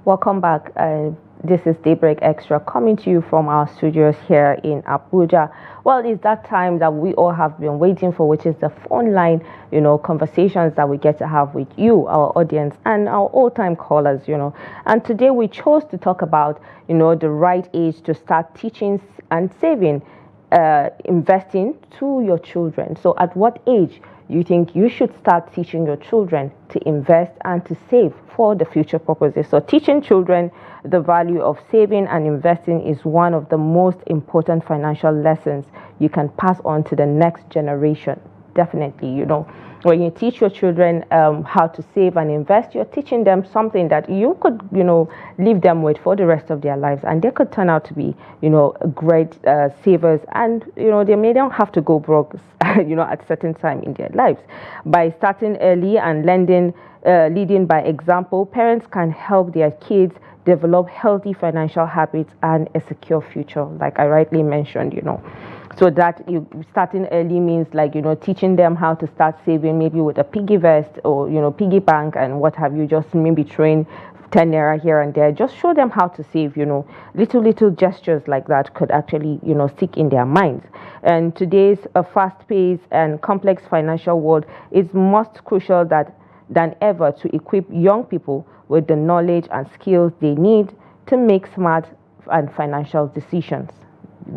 Welcome back. This is Daybreak Extra coming to you from our studios here in Abuja. Well, it's that time that we all have been waiting for, which is the phone line, conversations that we get to have with you, our audience, and our old-time callers. And today we chose to talk about, the right age to start teaching and saving, investing to your children. So at what age you think you should start teaching your children to invest and to save for the future purposes? So teaching children the value of saving and investing is one of the most important financial lessons you can pass on to the next generation. Definitely, when you teach your children how to save and invest, you're teaching them something that you could, leave them with for the rest of their lives, and they could turn out to be, great savers, and they may not have to go broke, at certain time in their lives. By starting early and leading by example, parents can help their kids develop healthy financial habits and a secure future, like I rightly mentioned. So that you starting early means like, teaching them how to start saving, maybe with a piggy vest or, piggy bank and what have you, just maybe train 10 naira here and there. Just show them how to save, little gestures like that could actually, stick in their minds. And today's fast-paced and complex financial world is most crucial than ever to equip young people with the knowledge and skills they need to make smart and financial decisions.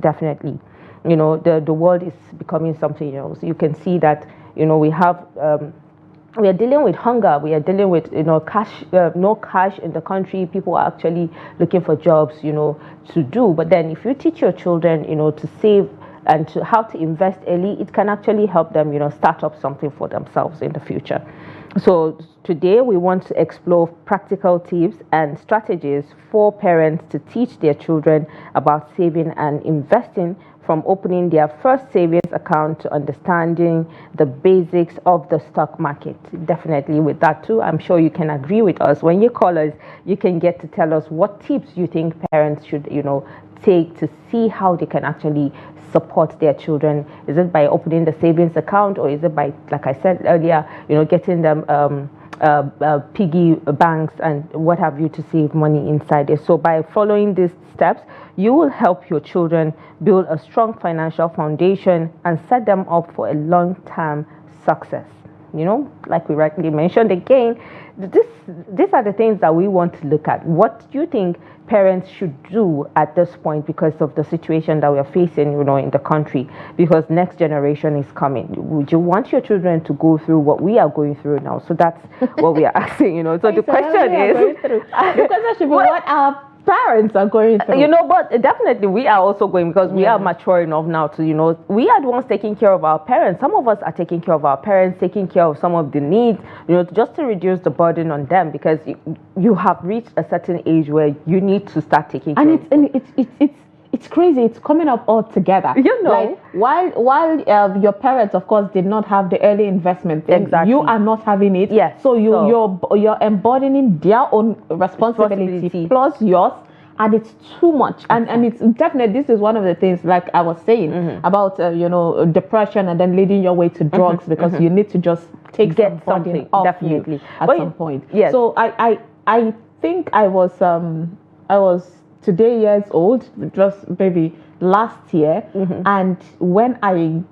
Definitely. The world is becoming something else. You can see that, we are dealing with hunger. We are dealing with, cash, no cash in the country. People are actually looking for jobs, to do. But then if you teach your children, to save and to how to invest early, it can actually help them, start up something for themselves in the future. So today we want to explore practical tips and strategies for parents to teach their children about saving and investing, from opening their first savings account to understanding the basics of the stock market. Definitely with that too, I'm sure you can agree with us. When you call us, you can get to tell us what tips you think parents should, take to see how they can actually support their children. Is it by opening the savings account, or is it by, like I said earlier, getting them piggy banks and what have you to save money inside it? So by following these steps, you will help your children build a strong financial foundation and set them up for a long-term success. Like we rightly mentioned again, these are the things that we want to look at. What do you think parents should do at this point because of the situation that we are facing, in the country? Because next generation is coming. Would you want your children to go through what we are going through now? So that's what we are asking, So the question is, the question should be what our parents are going through. But definitely we are also going, because we are mature enough now to, we are the ones taking care of our parents. Some of us are taking care of our parents, taking care of some of the needs, just to reduce the burden on them, because you have reached a certain age where you need to start taking care of them. And it's crazy. It's coming up all together. Like while your parents, of course, did not have the early investment, exactly, you are not having it. Yes. So you're embodying their own responsibility plus yours, and it's too much. And it's definitely, this is one of the things, like I was saying, about depression and then leading your way to drugs, because you need to just get something off definitely you at some point. Yes. So I think I was today years old, just maybe last year, and when I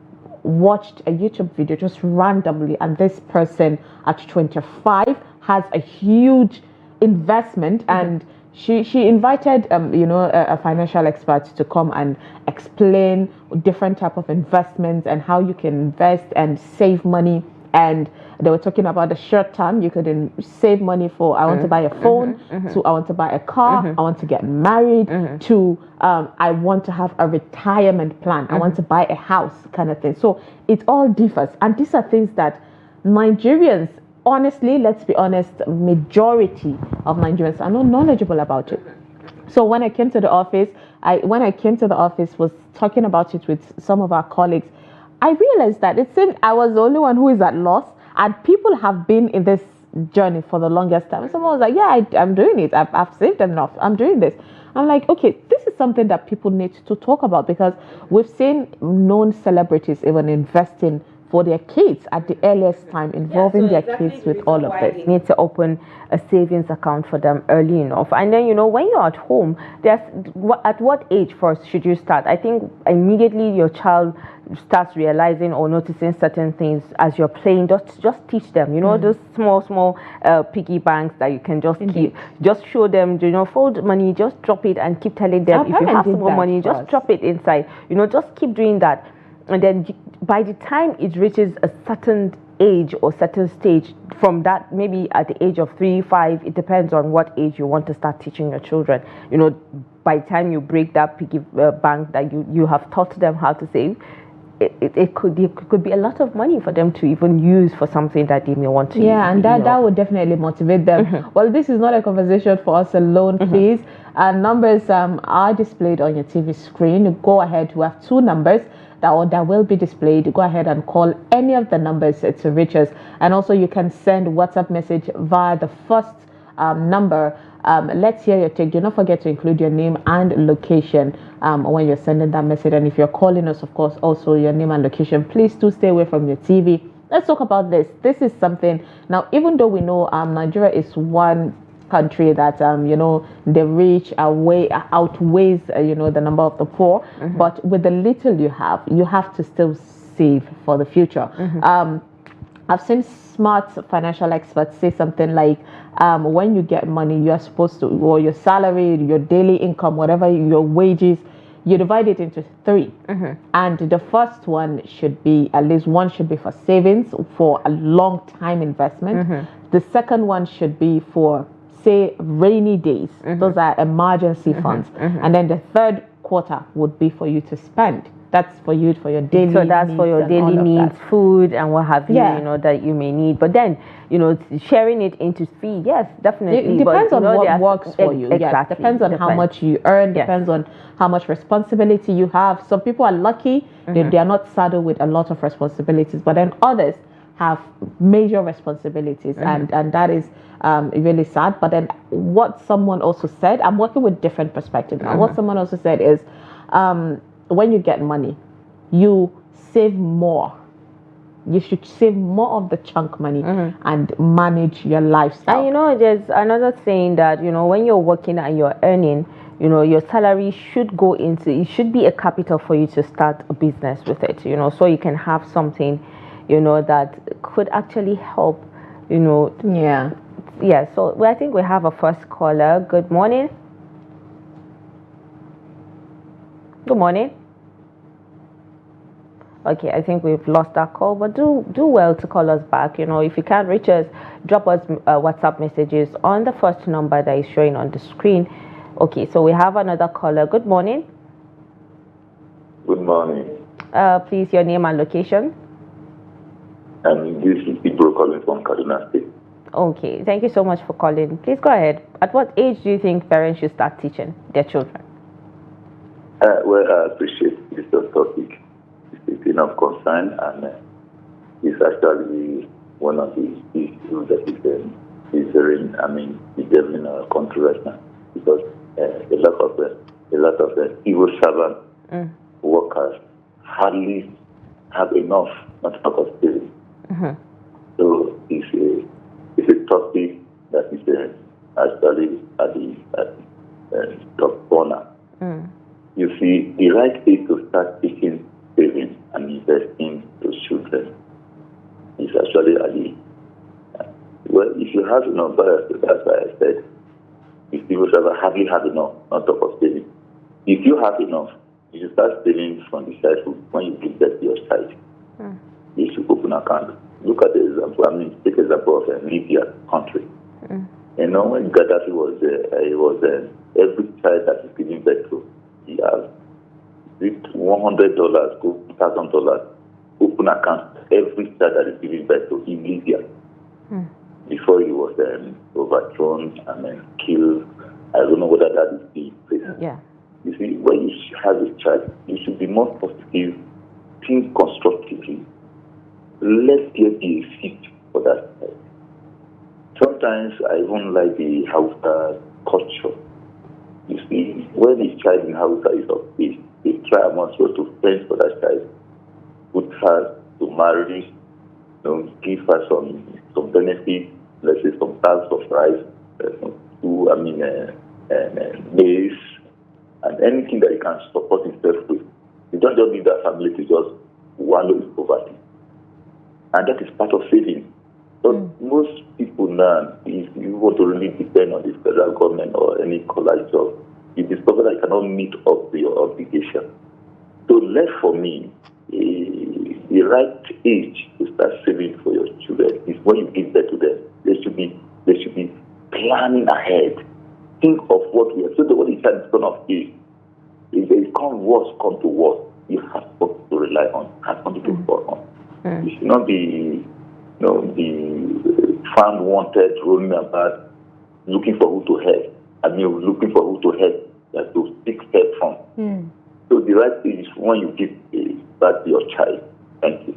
watched a YouTube video just randomly, and this person at 25 has a huge investment, and she invited a financial expert to come and explain different type of investments and how you can invest and save money. And they were talking about the short term. You could save money for, I want to buy a phone, to I want to buy a car, I want to get married, to I want to have a retirement plan, I want to buy a house, kind of thing. So it all differs. And these are things that Nigerians, honestly, let's be honest, majority of Nigerians are not knowledgeable about it. So when I came to the office, was talking about it with some of our colleagues. I realized that it seemed I was the only one who is at loss, and people have been in this journey for the longest time. Someone was like, yeah, I'm doing it. I've saved enough. I'm doing this. I'm like, okay, this is something that people need to talk about, because we've seen known celebrities even investing for their kids at the earliest time, involving their kids with all of this. You need to open a savings account for them early enough. And then, when you're at home, at what age first should you start? I think immediately your child starts realizing or noticing certain things as you're playing. Just teach them, those small piggy banks that you can just keep. Just show them, fold money, just drop it and keep telling them, if you have some more money, just drop it inside. Just keep doing that. And then by the time it reaches a certain age or certain stage, from that, maybe at the age of 3, 5, it depends on what age you want to start teaching your children. By the time you break that piggy bank that you have taught them how to save, it could be a lot of money for them to even use for something that they may want to. Yeah, and that would definitely motivate them. Well, this is not a conversation for us alone, please. Numbers are displayed on your TV screen. Go ahead. We have 2 numbers that will be displayed. Go ahead and call any of the numbers to reach us. And also you can send WhatsApp message via the first number. Let's hear your take. Do not forget to include your name and location when you're sending that message. And if you're calling us, of course, also your name and location. Please do stay away from your TV. Let's talk about this. This is something. Now, even though we know Nigeria is one country that the rich outweighs the number of the poor, but with the little you have to still save for the future. I've seen smart financial experts say something like, when you get money, you are supposed to, or your salary, your daily income, whatever your wages, you divide it into 3. And the first one should be, at least one should be for savings, for a long time investment. The second one should be for, say, rainy days. Those are emergency funds. And then the third quarter would be for you to spend. That's for you, for your daily needs. So that's for your daily needs, food and what have you, that you may need. But then, sharing it into 3, yes, definitely. It depends on what works for you. Exactly. Yes, depends on how much you earn, depends on how much responsibility you have. Some people are lucky, they are not saddled with a lot of responsibilities, but then others have major responsibilities, and that is really sad. But then what someone also said, I'm working with different perspectives now. What someone also said is, when you get money, you save more. You should save more of the chunk money and manage your lifestyle. And there's another saying that, when you're working and you're earning, your salary should go into, it should be a capital for you to start a business with it, so you can have something, that could actually help, Yeah. Yeah, so I think we have a first caller. Good morning. Good morning. Okay, I think we've lost that call, but do well to call us back. If you can't reach us, drop us WhatsApp messages on the first number that is showing on the screen. Okay, so we have another caller. Good morning. Good morning. Please, your name and location. This is Ibro calling from Kaduna State. Okay, thank you so much for calling. Please go ahead. At what age do you think parents should start teaching their children? Well, I appreciate this topic. It's enough concern, and it's actually one of the issues that is very, in our country right now, because a lot of civil servant workers hardly have enough, not talk of savings. So it's a topic that is actually at the top corner. You see, the right age to start taking savings and investing to children is actually at the well, if you have enough, that's why I said, if people hardly have enough, not talk of saving. If you have enough, you should start saving from the side when you give that to your side. You should open an account. Look at the example. Take example of Libya country. When Gaddafi was there, it was every child that is giving birth to, he has $100, $2,000, open account every child that is giving birth to in Libya. Before he was overthrown and then killed. I don't know whether that is the place. Yeah. You see, when you have a child, you should be more positive, think constructively. Let there be a fit for that child. Sometimes I even like the Hausa culture. You see, when the child in Hausa is of age, they try much to fence for that child, put her to marry, give her some benefits, let's say some bags of rice, maize, and anything that you can support himself with. You don't just need that family to just wallow in poverty. And that is part of saving. So most people now, if you want to really depend on the federal government or any college job, you discover that you cannot meet up to your obligation. So left for me, the right age to start saving for your children is when you give birth to them. They should be planning ahead. Think of what we are. So that when the child is going of age, if they come to worse, you have to rely on, have something to fall on. You should not be, found wanted, rolling about, looking for who to help. Looking for who to help, that to seek help from. So the right thing is when you give back to your child. Thank you.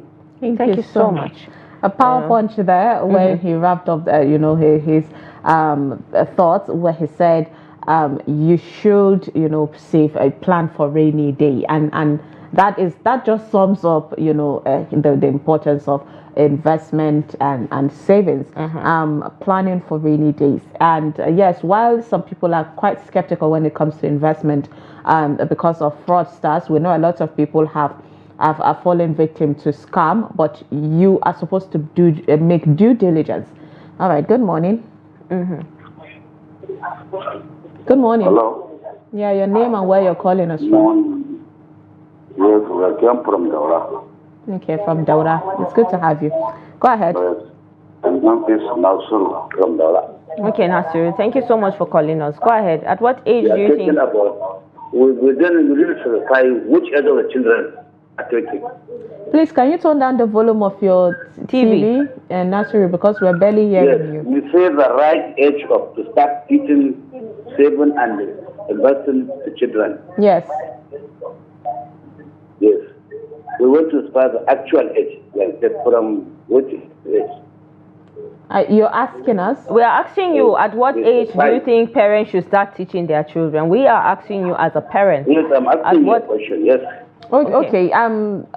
Thank you so much. A power punch there when he wrapped up, his thoughts, where he said, you should, save a plan for rainy day, and that just sums up, the importance of investment and savings, planning for rainy days. And yes, while some people are quite skeptical when it comes to investment, because of fraudsters, we know a lot of people have fallen victim to scam, but you are supposed to make due diligence. All right. Good morning. Good morning. Hello. Yeah, your name and where you're calling us from. Yes, I came from Daura. Okay, from Daura. It's good to have you. Go ahead. I'm Nasur from Daura. Okay, Nasir, thank you so much for calling us. Go ahead. At what age do you think? We didn't specify which age of the children are taking. Please, can you turn down the volume of your TV and Nasir, because we're barely hearing you. We say the right age to start teaching, saving, and investing to children. Yes. Yes. We want to start the actual age, like that from which age? You're asking us? We are asking you, at what age do you think parents should start teaching their children? We are asking you as a parent. Yes, I'm asking you a question, yes. Okay.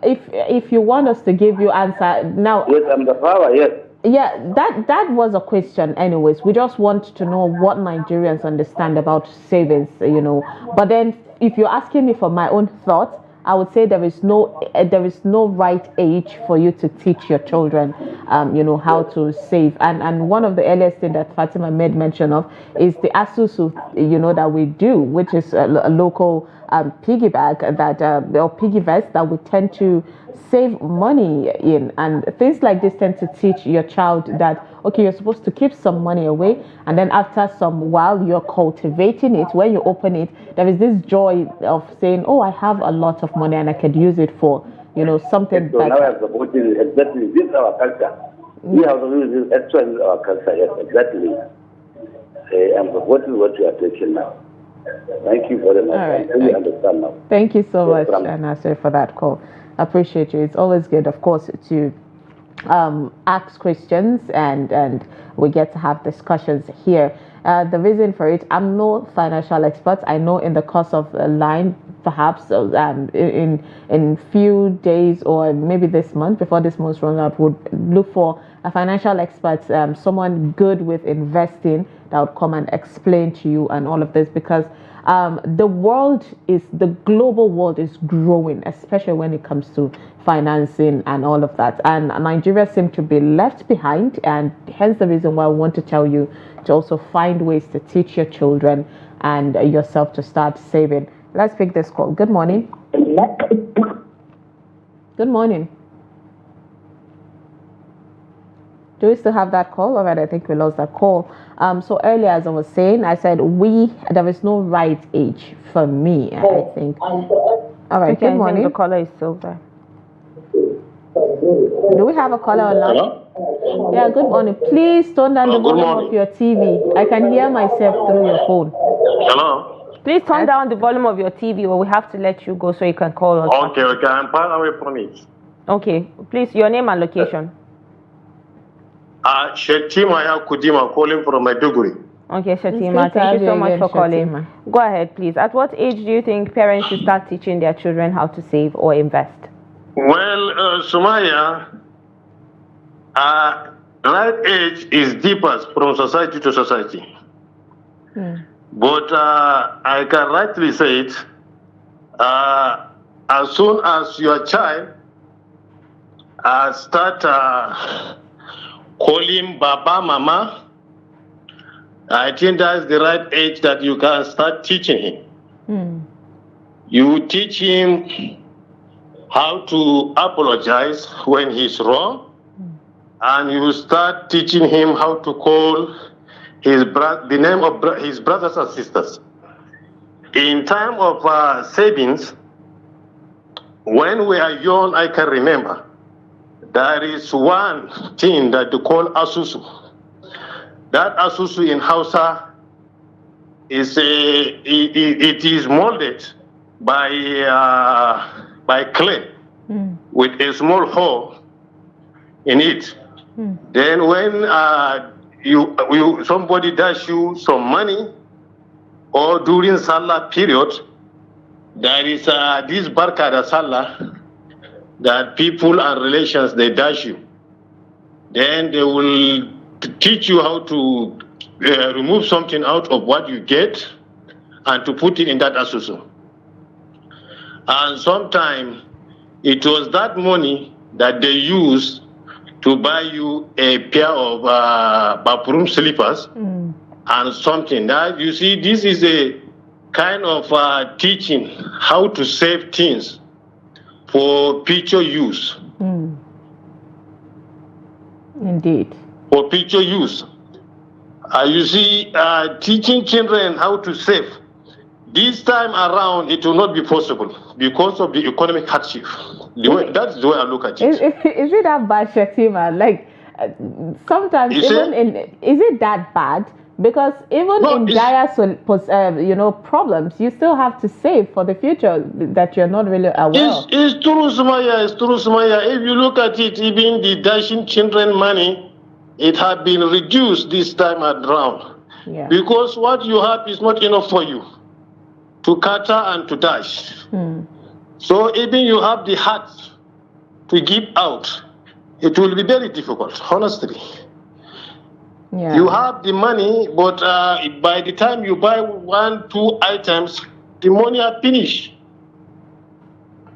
If you want us to give you answer now. Yes, I'm the power, yes. Yeah, that was a question anyways. We just want to know what Nigerians understand about savings, But then if you're asking me for my own thoughts, I would say there is no right age for you to teach your children, how to save. And one of the earliest thing that Fatima made mention of is the asusu, that we do, which is a local piggy bank or piggy vest that we tend to save money in. And things like this tend to teach your child that, okay, you're supposed to keep some money away, and then after some while you're cultivating it. When you open it, there is this joy of saying, oh, I have a lot of money and I could use it for something so better. Now I'm supporting exactly this is our culture. We have to use this actually our culture, yes, exactly. I'm supporting what you are taking now. Thank you very much. All right. We understand now. Thank you so much, Nasir, for that call. Appreciate you. It's always good, of course, to ask questions and we get to have discussions here. The reason for it, I'm no financial expert. I know in the course of a line, perhaps in few days or maybe this month, before this month's run out, would look for a financial expert, someone good with investing that would come and explain to you and all of this, because the global world is growing, especially when it comes to financing and all of that. And Nigeria seems to be left behind, and hence the reason why I want to tell you to also find ways to teach your children and yourself to start saving. Let's pick this call. Good morning. Good morning. Do we still have that call? All right, I think we lost that call. So earlier, as I was saying, I said there is no right age for me, I think. All right, good morning. The caller is still there. Do we have a caller online? Hello? Yeah, good morning. Please turn down the volume of your TV. I can hear myself through your phone. Hello? Please turn down the volume of your TV, or we have to let you go so you can call us. Okay, I'm far away from it. Okay, please, your name and location. Shetima Kudima calling from Maiduguri. Okay, Shatima, thank you so much for calling. Go ahead, please. At what age do you think parents should start teaching their children how to save or invest? Well, Sumaya, right age is differs from society to society. But I can rightly say it, as soon as your child start calling Baba, Mama, I think that's the right age that you can start teaching him. You teach him how to apologize when he's wrong, and you start teaching him how to call the name of his brothers and sisters. In time of savings, when we are young, I can remember, there is one thing that they call asusu. That asusu in Hausa is it is molded by clay with a small hole in it. Then when somebody dash you some money, or during Salah period, there is this Barkada Salah that people and relations, they dash you. Then they will teach you how to remove something out of what you get and to put it in that asusu. And sometimes it was that money that they use to buy you a pair of bathroom slippers and something. That you see, this is a kind of teaching how to save things for future use. Indeed. For future use. You see, teaching children how to save. This time around, it will not be possible because of the economic hardship. That's the way I look at it. Is it that bad, Fatima? Like, sometimes is it that bad? Because even in dire problems, you still have to save for the future that you're not really aware of. It's true, Sumaya. It's true, Sumaya. If you look at it, even the dashing children money, it has been reduced this time around. Yeah. Because what you have is not enough for you to cater and to dash. So even you have the heart to give out, it will be very difficult, honestly. Yeah. You have the money, but by the time you buy 1, 2 items, the money are finished.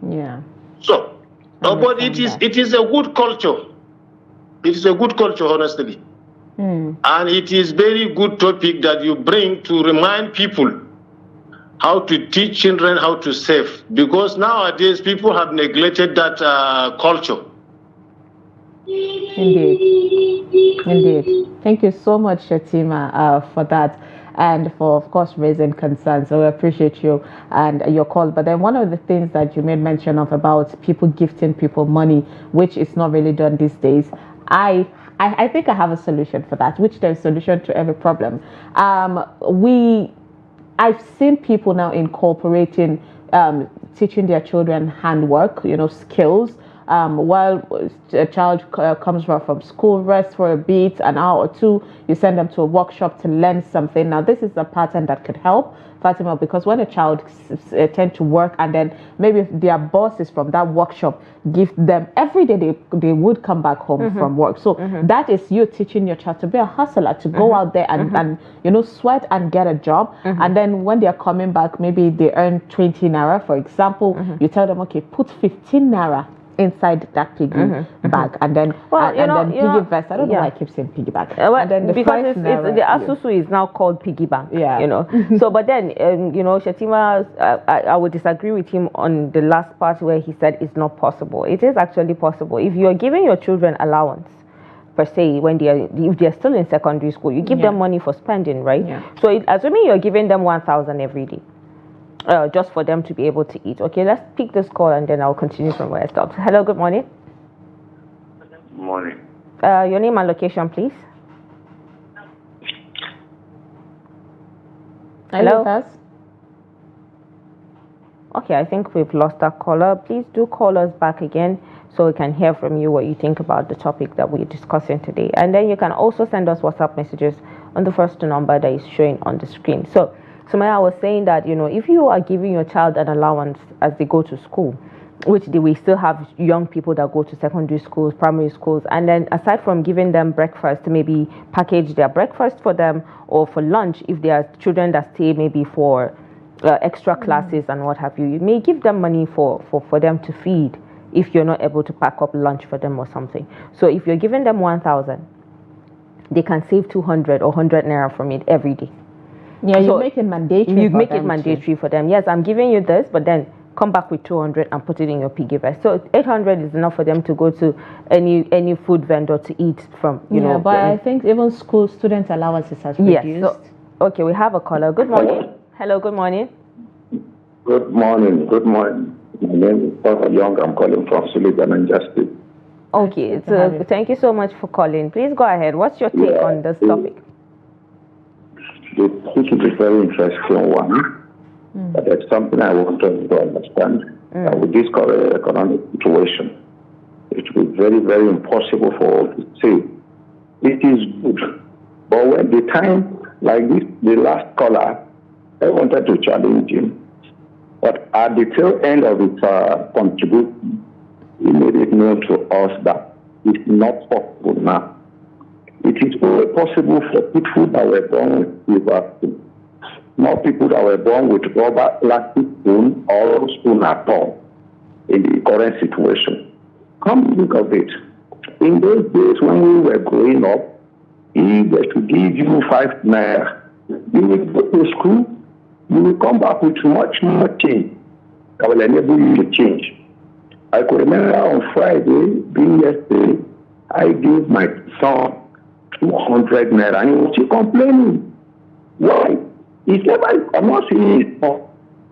Yeah. So, but it is a good culture. It is a good culture, honestly. And it is very good topic that you bring to remind people how to teach children how to save. Because nowadays people have neglected that culture. Indeed. Thank you so much, Fatima, for that, and for, of course, raising concerns. So we appreciate you and your call. But then one of the things that you made mention of about people gifting people money, which is not really done these days, I think I have a solution for that, which there's a solution to every problem. I've seen people now incorporating teaching their children handwork, skills. While a child comes from school, rests for a bit, an hour or two, you send them to a workshop to learn something. Now, this is a pattern that could help, Fatima, because when a child tend to work and then maybe their bosses from that workshop give them every day, they would come back home from work. So that is you teaching your child to be a hustler, to go out there and sweat and get a job. And then when they're coming back, maybe they earn 20 naira, for example, you tell them, okay, put 15 naira inside that piggy bag, and then piggy vest. I don't know why I keep saying piggy bag. And then because the asusu is now called piggy bank. So but then Shatima, I would disagree with him on the last part where he said it's not possible. It is actually possible. If you are giving your children allowance per se, if they're still in secondary school, you give them money for spending, right? So assuming you're giving them 1,000 every day, just for them to be able to eat. Okay, let's pick this call and then I'll continue from where I stopped. Hello, good morning. Good morning. Your name and location, please. Hello. Okay, I think we've lost that caller. Please do call us back again so we can hear from you what you think about the topic that we're discussing today. And then you can also send us WhatsApp messages on the first number that is showing on the screen. So Summayya was saying that, if you are giving your child an allowance as they go to school, which we still have young people that go to secondary schools, primary schools, and then aside from giving them breakfast, maybe package their breakfast for them, or for lunch if there are children that stay maybe for extra classes and what have you. You may give them money for them to feed if you're not able to pack up lunch for them or something. So if you're giving them 1,000, they can save 200 or 100 naira from it every day. Yeah, you make it mandatory. You make it mandatory for them. Yes, I'm giving you this, but then come back with 200 and put it in your piggy bank. So 800 is enough for them to go to any food vendor to eat from. You know. But I think even school student allowances has reduced. Yes. So, okay, we have a caller. Good morning. Hello. Good morning. Good morning. Good morning. My name is Paul Young. I'm calling from Suleiman and Justice. Okay, so thank you so much for calling. Please go ahead. What's your take on this topic? This is a very interesting one. But it's something I want us to understand. With this current economic situation, it will be very, very impossible for us to say it is good. But when the time like this, the last caller, I wanted to challenge him. But at the tail end of his contribution, he made it known to us that it's not possible now. It is only possible for people that were born with silver spoon, not people that were born with rubber, plastic spoon, or spoon at all in the current situation. Come think of it. In those days when we were growing up, if they should give you 5 naira, you will go to school, you will come back with much more change that will enable you to change. I could remember on Friday, being yesterday, I gave my son 200 naira and he was still complaining. Why? He said, I'm not saying it's not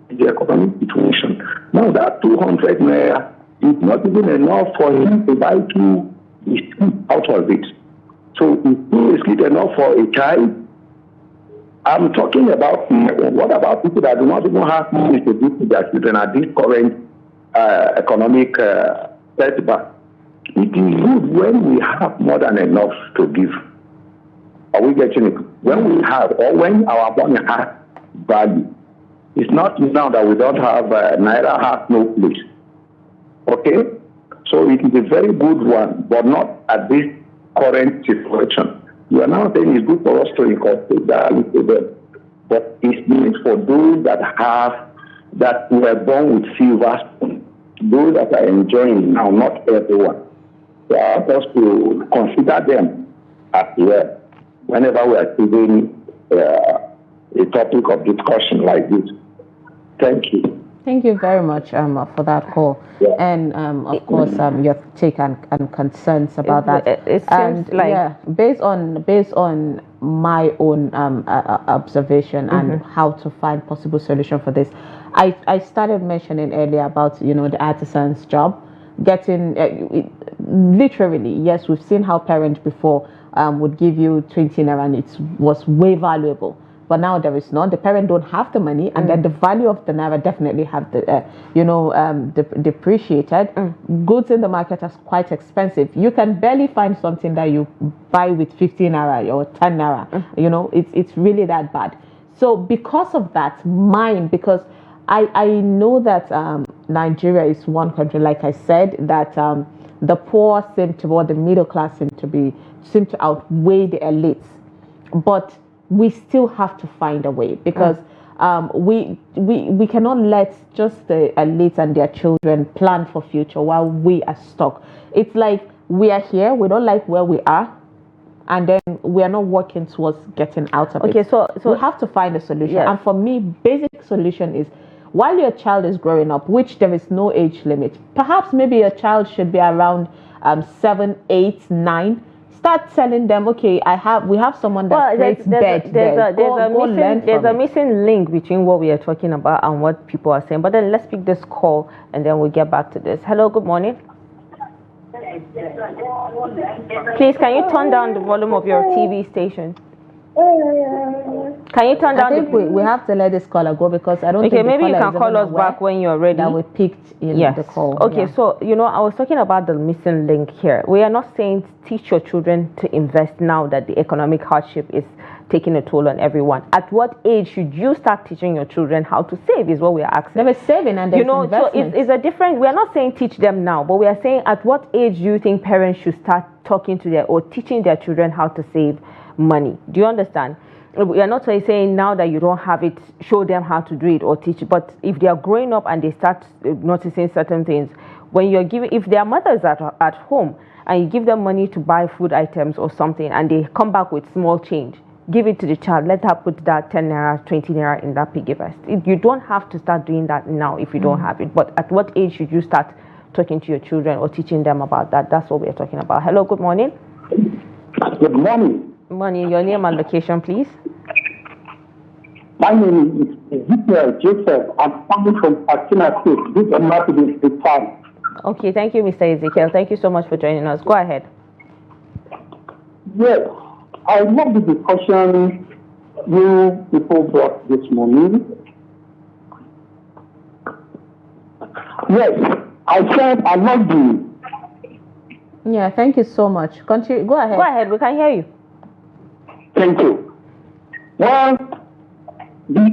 the economic situation. Now that 200 naira is not even enough for him to buy 2 biscuits out of it. So it's 2 biscuits enough for a child? I'm talking about what about people that do not even have money to give to their children at this current economic setback? It is good when we have more than enough to give. Are we getting it? When we have, or when our money has value. It's not now that we don't have naira has no place. Okay? So it is a very good one, but not at this current situation. You are now saying it's good for us to incorporate that into them. But it's meant for those that were born with silver spoon, those that are enjoying now, not everyone. So I want us to consider them as well whenever we are giving a topic of discussion like this. Thank you. Thank you very much for that call. Yeah. And of course your take and concerns about that. It seems based on my own observation and how to find possible solution for this. I started mentioning earlier about the artisan's job, getting literally, yes, we've seen how parents before would give you 20 naira and it was way valuable. But now there is none. The parent don't have the money, and then the value of the naira definitely have depreciated. Goods in the market are quite expensive. You can barely find something that you buy with 15 naira or 10 naira. It's really that bad. So because of that, because I know that Nigeria is one country, like I said, that the poor seem to, or the middle class seem to outweigh the elites, but we still have to find a way, because we cannot let just the elites and their children plan for future while we are stuck. It's like we are here, we don't like where we are, and then we are not working towards getting out of it. Okay, so we have to find a solution. Yes. And for me, basic solution is, while your child is growing up, which there is no age limit, perhaps maybe your child should be around 7, 8, 9. Start telling them, okay, we have someone that creates bed. There's a missing link between what we are talking about and what people are saying. But then let's pick this call and then we'll get back to this. Hello, good morning. Please, can you turn down the volume of your TV station? Can you turn down? I think we have to let this caller go, because I don't think maybe you can call us back when you're ready. That we picked the call. Okay, so I was talking about the missing link here. We are not saying teach your children to invest now that the economic hardship is taking a toll on everyone. At what age should you start teaching your children how to save is what we are asking. There is saving and there's investment. So it's a different, we are not saying teach them now, but we are saying at what age do you think parents should start talking to their or teaching their children how to save money? Do you understand? We are not saying now that you don't have it, show them how to do it or teach it, but if they are growing up and they start noticing certain things, when you're giving, if their mothers are at home and you give them money to buy food items or something and they come back with small change, give it to the child, let her put that 10 naira, 20 naira in that piggy vest. You don't have to start doing that now if you don't have it, but at what age should you start talking to your children or teaching them about that? That's what we're talking about. Hello, good morning. Good morning. Good morning. Your name and location, please. My name is Ezekiel Joseph. I'm coming from Fatima State. This is not the time. Okay, thank you, Mr. Ezekiel. Thank you so much for joining us. Go ahead. Yes, I love the discussion you people brought this morning. Yes, I said I love you. Yeah, thank you so much. Continue. Go ahead. Go ahead. We can hear you. Thank you. Well, the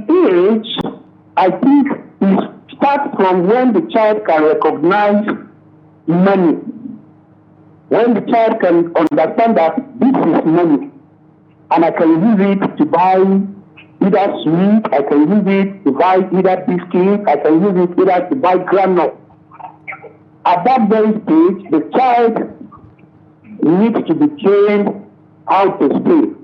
age, I think, starts from when the child can recognize money. When the child can understand that this is money, and I can use it to buy either sweet, I can use it to buy either biscuit, I can use it either to buy granite. At that very stage, the child needs to be trained how to save.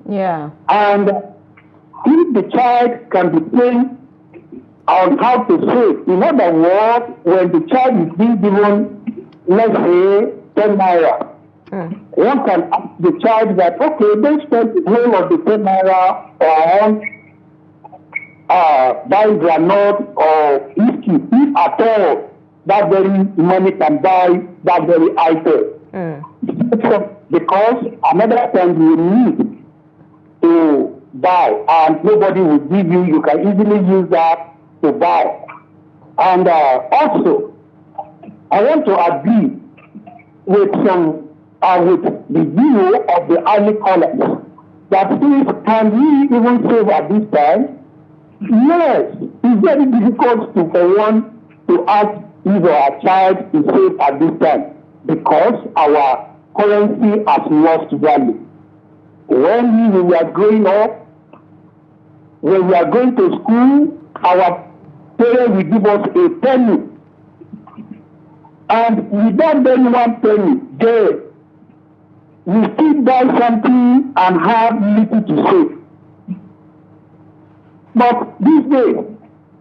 Yeah. And if the child can be trained on how to save, in other words, when the child is being given, let's say, 10 naira, one can ask the child that, okay, don't spend the whole of the 10 naira on buying granite or biscuit, if at all that very money can buy that very item. Because another time you need to buy and nobody will give you, you can easily use that to buy. And also, I want to agree with with the view of the early callers that says, can we even save at this time? Yes, it's very difficult for one to ask if our child is safe at this time because our currency has lost value. When we were growing up, when we are going to school, our parents will give us a penny. And without getting 1 penny there, we still buy something and have little to save. But these days,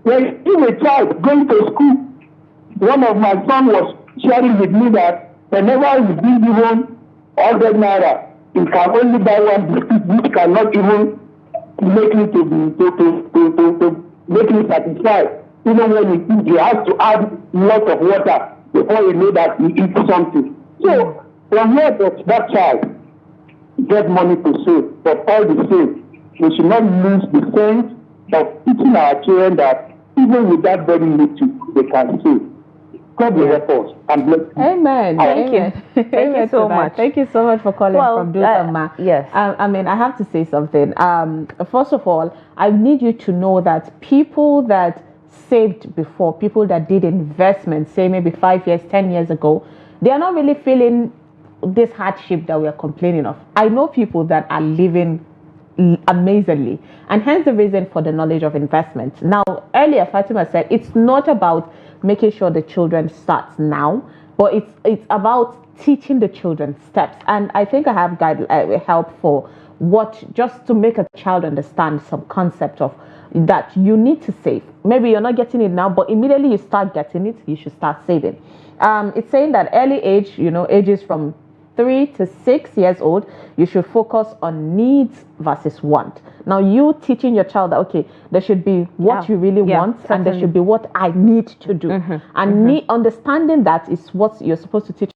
when you a child going to school, one of my sons was sharing with me that whenever he's being given 100 naira, he can only buy one biscuit which cannot even make him to make him satisfied. Even when he eats, he has to add lots of water before he know that he eats something. So from where does that child get money to save? But all the same, we should not lose the sense of teaching our children that even with that very little, they can save. God will help us and bless you. Amen. Thank you. Thank you so much. Thank you so much for calling from Dutama. Yes. I mean, I have to say something. First of all, I need you to know that people that saved before, people that did investments, say maybe 5 years, 10 years ago, they are not really feeling this hardship that we are complaining of. I know people that are living amazingly, and hence the reason for the knowledge of investment. Now, earlier Fatima said it's not about making sure the children starts now, but it's about teaching the children steps. And I think I have help for just to make a child understand some concept of that you need to save. Maybe you're not getting it now, but immediately you start getting it, you should start saving. It's saying that early age, ages from 3 to 6 years old, you should focus on needs versus want. Now, you teaching your child that, okay, there should be what you really want, and there should be what I need to do. Understanding that is what you're supposed to teach